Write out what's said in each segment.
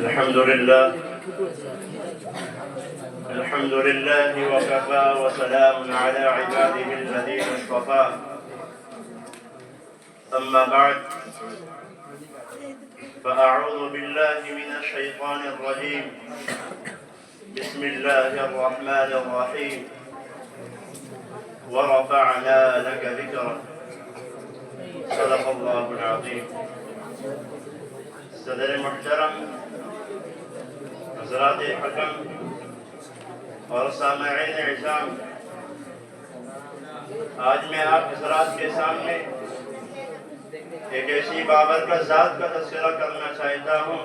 الحمد لله الحمد لله وكفى وسلام على عباده الذين اصطفى أما بعد فأعوذ بالله من الشيطان الرجيم بسم الله الرحمن الرحيم ورفعنا لك ذكرك صدق الله العظيم. صدر محترم، حضرات حکم اور سامعین اعظام، آج میں آپ حضرات کے سامنے ایک ایسی بابرکت ذات کا تذکرہ کرنا چاہتا ہوں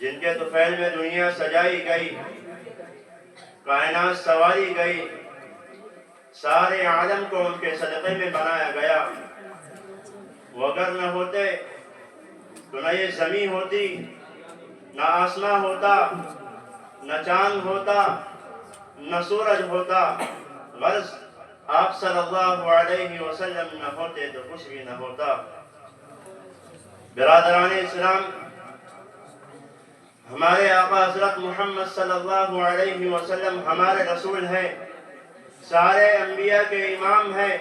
جن کے طفیل میں دنیا سجائی گئی، کائنات سنواری گئی، سارے عالم کو ان کے صدقے میں بنایا گیا. وہ اگر نہ ہوتے تو نہ یہ زمین ہوتی، نہ آسمان ہوتا، نہ چاند ہوتا، نہ سورج ہوتا. غرض آپ صلی اللہ علیہ وسلم نہ ہوتے تو کچھ بھی نہ ہوتا. برادران اسلام، ہمارے آقا حضرت محمد صلی اللہ علیہ وسلم ہمارے رسول ہیں، سارے انبیاء کے امام ہیں.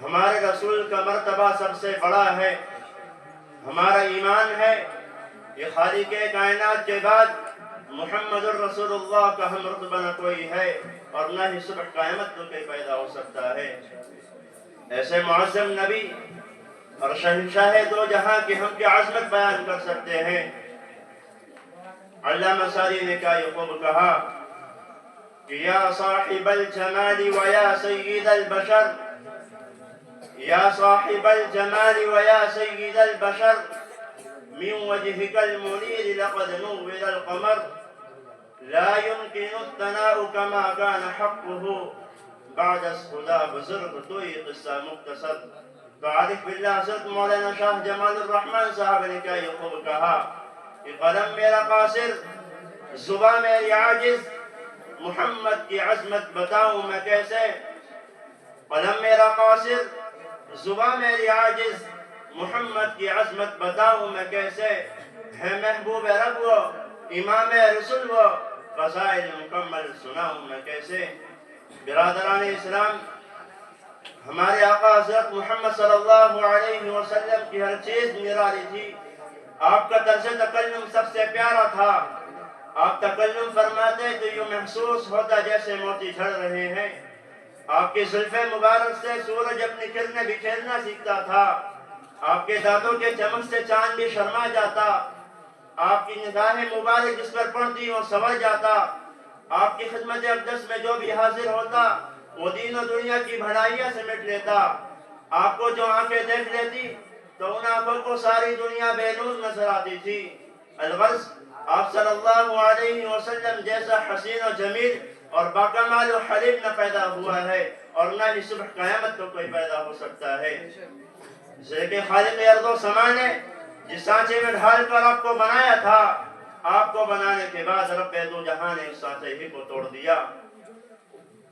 ہمارے رسول کا مرتبہ سب سے بڑا ہے. ہمارا ایمان ہے کہ خالق کائنات کے بعد محمد الرسول اللہ کا ہم رتبہ نہ کوئی ہے اور نہ ہی صبح قیامت کو کوئی پیدا ہو سکتا ہے. ایسے معظم نبی اور شہنشاہ دو جہاں کی ہم کی عظمت بیان کر سکتے ہیں. علامہ سعدی نے کیا یہ خوب کہا کہ یا صاحب الجمال ویا سید البشر، یا صاحب الجمال ویا سید البشر، من وجهك المنير لقد نور القمر، لا يمكن الثناء كما كان حقه بعد الصدا بزرگ توی قصہ مختصر. تعارف باللہ حضرت مولانا شاہ جمال الرحمن صاحب نے کیا یہ خوب کہا کہ قلم میرا قاصر، زباں میری عاجز، محمد کی عظمت بتاؤں میں کیسے. قلم میرا قاصر، زباں میری عاجز، محمد کی عظمت بتاؤں میں کیسے. ہے محبوب رب وہ، امام رسول وہ، فضائل مکمل سناؤں میں کیسے. برادران اسلام، ہمارے آقا حضرت محمد صلی اللہ علیہ وسلم کی ہر چیز نرالی تھی. آپ کا طرز تکلم سب سے پیارا تھا. آپ تکلم فرماتے تو یوں محسوس ہوتا جیسے موتی جھڑ رہے ہیں. آپ کی زلف مبارک سے سورج اپنی کرنیں بکھیرنا سیکھتا تھا. آپ کے دانتوں کے چمک سے چاند بھی شرما جاتا. آپ کی نگاہ مبارک جس پر پڑتی وہ سنور جاتا. آپ کی خدمت اقدس میں جو بھی حاضر ہوتا وہ دین و دنیا کی بھلائیاں سمیٹ لیتا. آپ کو جو آنکھیں دیکھ لیتی تو ان آنکھوں کو ساری دنیا بے نور نظر آتی تھی. الغرض آپ صلی اللہ علیہ وسلم جیسا حسین و جمیل اور باکمال و حلیم نہ پیدا ہوا ہے اور نہ ہی صبح قیامت کو کوئی پیدا ہو سکتا ہے. کہ خالق ارض و سما نے جس سانچے میں ڈھال کر آپ کو بنایا تھا، آپ کو بنانے کے بعد رب دو جہاں نے اس سانچے ہی کو توڑ دیا.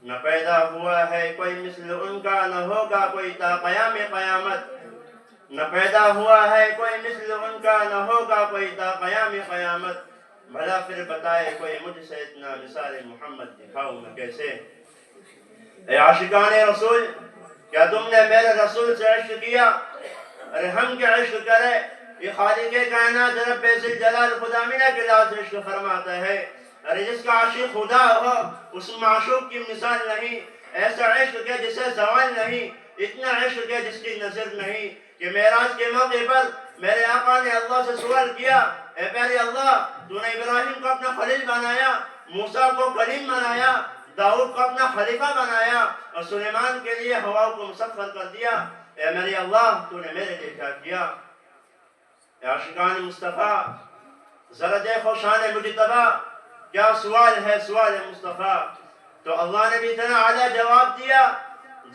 نہ پیدا ہوا ہے کوئی مثل ان کا، نہ ہوگا کوئی تا قیام قیامت. نہ پیدا ہوا ہے کوئی مثل ان کا، نہ ہوگا کوئی تا قیام قیامت. بھلا پھر بتائے کوئی مجھ سے اتنا مثال محمد دکھاؤں میں کیسے. اے عاشقان رسول، کیا تم نے میرے رسول سے عشق کیا؟ ارے ہم کیا عشق کرے، یہ خالق کائنات رب ذوالجلال خدا مینا کے ذات عشق فرماتا ہے. ارے جس کا عاشق خدا ہو اس معشوق کی مثال نہیں. ایسا عشق ہے جسے زوال نہیں، اتنا عشق ہے جس کی نظر نہیں کہ معراج کے موقع پر میرے آقا نے اللہ سے سوال کیا، اے پیارے اللہ، تو نے ابراہیم کو اپنا خلیل بنایا، موسیٰ کو کلیم بنایا، داؤد کو اپنا خلیفہ بنایا اور سلیمان کے لیے ہوا کو مسخر کر دیا. اے میرے اللہ، تو نے میرے لیے کیا کیا؟ اے عاشقان مصطفیٰ، ذرا دیکھو شان مجتبیٰ، کیا سوال ہے سوال مصطفیٰ. تو اللہ نے بھی اتنا اعلیٰ جواب دیا،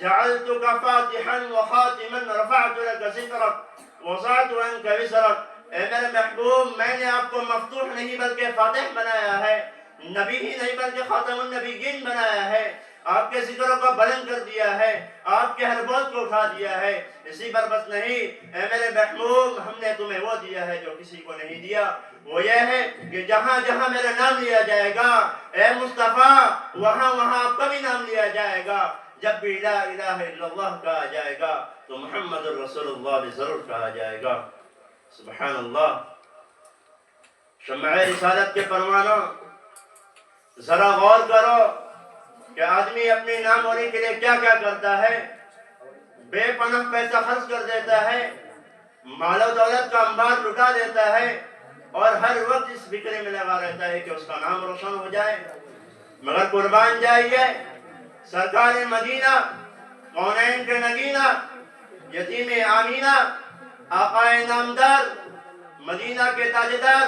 جعلتک فاتحا وخاتما رفعت لك ذکرک وضعت عنک وزرک. اے میرے محبوب، میں نے آپ کو مفتوح نہیں بلکہ فاتح بنایا ہے، نبی ہی نہیں بلکہ خاتم النبیین بنایا ہے. آپ کے ذکروں کو بلند کر دیا ہے، آپ کے ہر بوجھ کو اٹھا دیا ہے۔ اسی پر بس نہیں، اے میرے محبوب، ہم نے تمہیں وہ دیا ہے جو کسی کو نہیں دیا، وہ یہ ہے کہ جہاں جہاں میرا نام لیا جائے گا اے مصطفیٰ، وہاں وہاں آپ کا بھی نام لیا جائے گا۔ جب بھی لا الہ الا اللہ کہا جائے گا تو محمد الرسول اللہ بھی ضرور کہا جائے گا۔ سبحان اللہ۔ شمع رسالت کے پروانوں، ذرا غور کرو کہ آدمی اپنی ناموری کے لیے کیا کیا کرتا ہے۔ بے پناہ پیسہ خرچ کر دیتا ہے، مال و دولت کا انبار لٹا دیتا ہے، اور ہر وقت اس فکر میں لگا رہتا ہے کہ اس کا نام روشن ہو جائے۔ مگر قربان جائیے، سرکار مدینہ، کونین کے نگینہ، یتیم آمینہ، آقا نامدار، مدینہ کے تاجدار،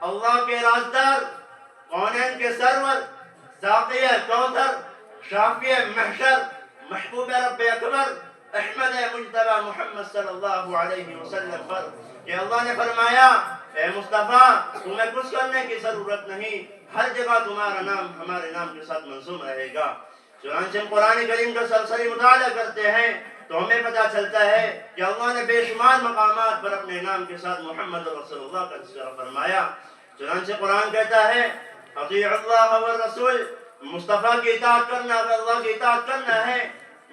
اللہ کے رازدار، کونین کے سرور، ساقی کوثر، شافی محشر، محبوب رب اکبر، احمد مجتبی محمد صلی اللہ علیہ وسلم پر کہ اللہ نے فرمایا اے مصطفیٰ، تمہیں کچھ کرنے کی ضرورت نہیں، ہر جگہ تمہارا نام ہمارے نام کے ساتھ منظوم رہے گا۔ چنانچہ ہم قرآن کریم کا سرسری مطالعہ کرتے ہیں تو ہمیں پتہ چلتا ہے کہ اللہ نے بے شمار مقامات پر اپنے نام کے ساتھ محمد رسول اللہ کا تذکرہ فرمایا۔ چنانچہ قرآن کہتا ہے اطیعوا اللہ والرسول، مصطفیٰ کی اطاعت کرنا، اللہ کی اطاعت کرنا ہے۔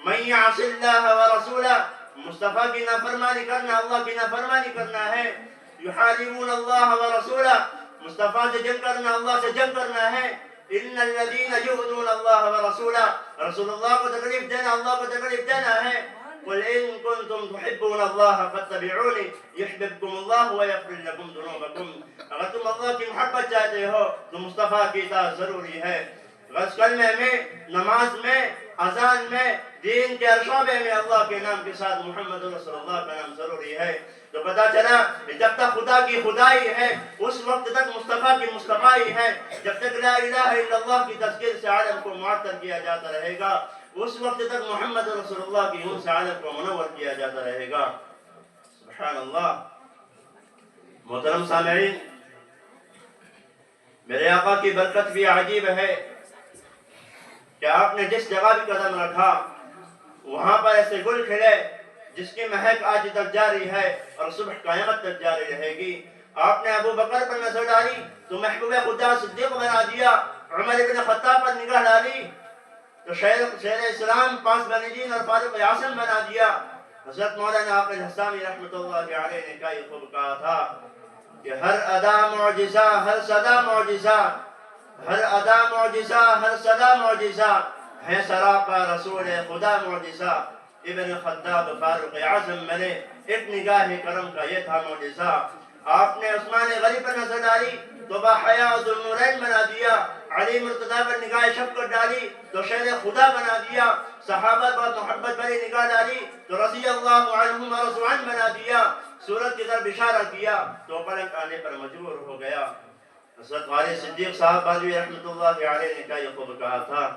من یعص اللہ ورسولہ، مصطفیٰ کی نافرمانی کرنا، اللہ کی نافرمانی کرنا ہے۔ یحاربون اللہ ورسولہ، مصطفیٰ سے جنگ کرنا، اللہ سے جنگ کرنا ہے۔ ان الذین یؤذون اللہ ورسولہ، رسول اللہ کو تکلیف دینا، اللہ کو تکلیف دینا ہے۔ قل ان کنتم تحبون اللہ فاتبعونی یحببکم اللہ ویغفر لکم ذنوبکم، اگر تم اللہ کی محبت چاہتے ہو تو مصطفیٰ کی اطاعت ضروری ہے۔ غسل کلمے میں، نماز میں، اذان میں، دین کے ہر شعبے میں اللہ کے نام کے ساتھ محمد رسول اللہ کا نام ضروری ہے۔ تو پتا چلا کہ جب تک خدا کی خدائی ہے اس وقت تک مصطفیٰ کی مصطفیٰ ہے، جب تک لا الہ الا اللہ کی تذکیر سے عالم کو معطر کیا جاتا رہے گا اس وقت تک محمد رسول اللہ کی اون سے عالم کو منور کیا جاتا رہے گا۔ سبحان اللہ۔ محترم سامعین، میرے آقا کی برکت بھی عجیب ہے کہ آپ نے جس جگہ بھی قدم رکھا وہاں پر ایسے گل کھلے جس کی مہک آج تک جاری ہے اور صبح قیامت تک جاری رہے گی۔ آپ نے ابو بکر پر نظر ڈالی تو محبوب خدا صدیق بنا دیا، عمر بن خطاب پر نگاہ ڈالی تو شیر اسلام، پانچ بنیدین اور فاروق اعظم بنا دیا۔ حضرت مولانا عاقل حسامی رحمۃ اللہ علیہ نے کیا یہ خوب کہا تھا کہ ہر ادا معجزہ، ہر صدا معجزہ، ہر ادا معجزہ، ہر صدا معجزہ، ہے سراپا رسول خدا معجزہ۔ ابن خطاب فاروق اعظم میں نے ایک نگاہ کرم کا یہ تھا معجزہ۔ آپ نے عثمان غنی پر نظر ڈالی تو باحیا ذوالنورین بنا دیا، علی مرتضیٰ پر نگاہ شفقت ڈالی تو شیر خدا بنا دیا، صحابہ پر محبت بھری نگاہ ڈالی تو رضی اللہ عنہم ورضوا عنہ بنا دیا، سورت کی طرف اشارہ کیا تو پلک آنے پر مجبور ہو گیا۔ حضرت غالب صدیق صاحب باجوی رحمۃ اللہ علیہ نے کیا یہ خوب کہا تھا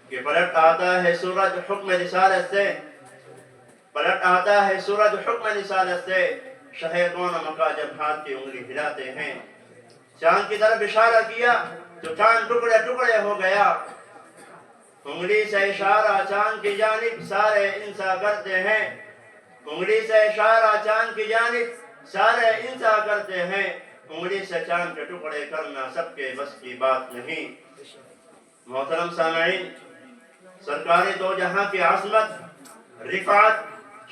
کہ پلٹ آتا ہے سورج حکم رسالت سے، پلٹ آتا ہے سورج حکم رسالت سے، شہ کون مکہ جب ہاتھ کی انگلی ہلاتے ہیں۔ چاند کی طرف اشارہ کیا تو چاند ٹکڑے ٹکڑے ہو گیا، انگلی سے اشارہ چاند کی جانب سارے انسا کرتے ہیں، انگلی سے اشارہ چاند کی جانب سارے انسا کرتے ہیں، انگلی سے چاند کے ٹکڑے کرنا سب کے بس کی بات نہیں۔ محترم سامعین، سرکار دو جہاں کی عظمت، رفعت،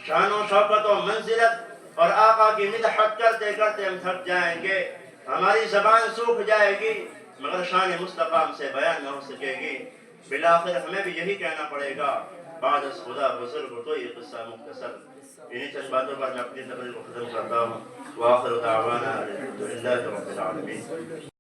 شان و شوکت و منزلت اور آقا کی مدحت کرتے کرتے ہم تھک جائیں گے، ہماری زبان سوکھ جائے گی، مگر شان مصطفیٰ ہم سے بیان نہ ہو سکے گی۔ بالآخر ہمیں بھی یہی کہنا پڑے گا، بعد از خدا بزرگ تو یہ قصہ مختصر۔ انہی چند باتوں پر میں اپنی تقریر کو ختم کرتا ہوں۔ وآخر دعوانا الحمدللہ رب العالمین۔